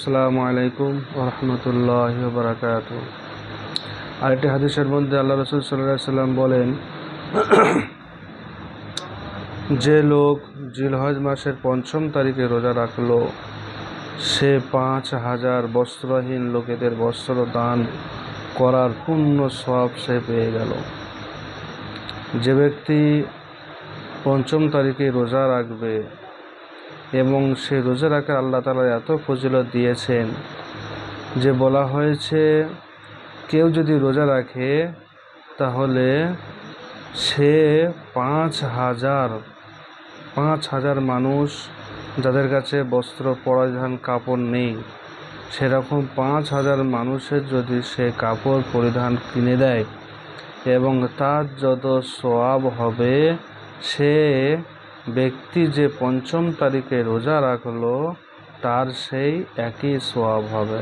আসসালামু আলাইকুম ওয়া রাহমাতুল্লাহি ওয়া বারাকাতুহু। আরেকটি হাদিসের মধ্যে আল্লাহ রাসূল সাল্লাল্লাহু আলাইহি সাল্লাম বলেন, যে লোক জিলহজ মাসের ৫ম তারিখে রোজা রাখলো, সে ৫,০০০ বস্ত্রহীন লোকেদের বস্ত্র দান করার পূর্ণ সওয়াব সে পেয়ে গেল। যে ব্যক্তি ৫ম তারিখে রোজা রাখবে এবং সে রোজা রাখার আল্লাহ তাআলা এত ফজিলত দিয়েছেন যে বলা হয়েছে, কেউ যদি রোজা রাখে তাহলে সে ৫,০০০ মানুষ যাদের কাছে বস্ত্র পরিধান কাপড় নেই, সেরকম ৫,০০০ মানুষের যদি সে কাপড় পরিধান কিনে দেয় এবং তার যত সওয়াব হবে, সে ব্যক্তি যে ৫ম তারিখে রোজা রাখলো তার সেই একই সওয়াব হবে।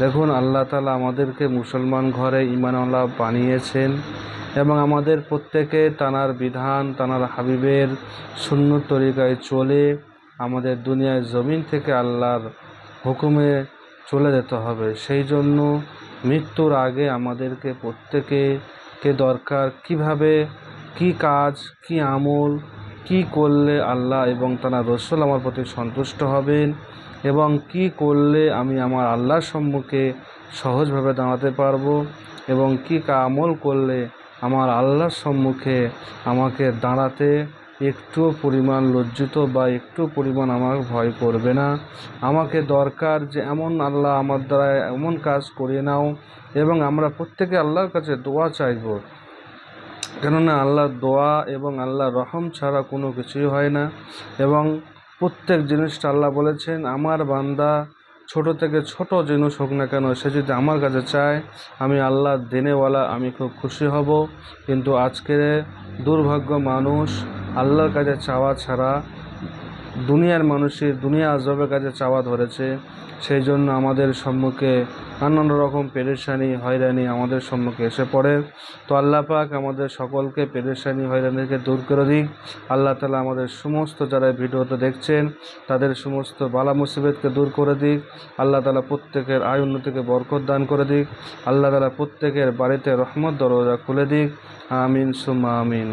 দেখুন, আল্লাহ তাআলা আমাদেরকে মুসলমান ঘরে ঈমানওয়ালা বানিয়েছেন এবং আমাদের প্রত্যেকে তানার বিধান, তানার হাবিবের সুন্নত তরিকায় চলে আমাদের দুনিয়ার জমিন থেকে আল্লাহর হুকুমে চলে যেতে হবে। সেই জন্য মৃত্যুর আগে আমাদেরকে প্রত্যেকে দরকার কিভাবে, কি কাজ, কি আমল, কি করলে আল্লাহ এবং তানার রসুল আমার প্রতি সন্তুষ্ট হবেন এবং কি করলে আমি আমার আল্লাহর সম্মুখে সহজভাবে দাঁড়াতে পারবো এবং কি আমল করলে আমার আল্লাহর সম্মুখে আমাকে দাঁড়াতে একটু পরিমাণ লজ্জিত বা একটু পরিমাণ আমার ভয় করবে না। আমাকে দরকার যে এমন আল্লাহ আমার দ্বারা এমন কাজ করিয়ে নাও এবং আমরা প্রত্যেকে আল্লাহর কাছে দোয়া চাইব, কেননা আল্লাহর দোয়া এবং আল্লাহর রহম ছাড়া কোনো কিছুই হয় না। এবং প্রত্যেক জিনিসটা আল্লাহ বলেছেন, আমার বান্দা ছোট থেকে ছোট জিনিস হোক না কেন, সে যদি আমার কাছে চায়, আমি আল্লাহ দেনেওয়ালা, আমি খুব খুশি হব। কিন্তু আজকের দুর্ভাগ্য মানুষ আল্লাহর কাছে চাওয়া ছাড়া দুনিয়ার মানুষের দুনিয়া আজবের কাছে চাওয়া ধরেছে। সেই জন্য আমাদের সম্মুখে নানান রকম পেরেশানি, হয়রানি আমাদের সম্মুখে এসে পড়ে। তো আল্লাহ পাক আমাদের সকলকে পেরেশানি, হয়রানিকে দূর করে দিক। আল্লাহ তাআলা আমাদের সমস্ত যারা ভিডিওতে দেখছেন তাদের সমস্ত বালা মুসিবতকে দূর করে দিক। আল্লাহ তাআলা প্রত্যেকের আয় উন্নতিকে বরকত দান করে দিক। আল্লাহ তাআলা প্রত্যেকের বাড়িতে রহমত দরজা খুলে দিক। আমিন সুম্মা আমিন।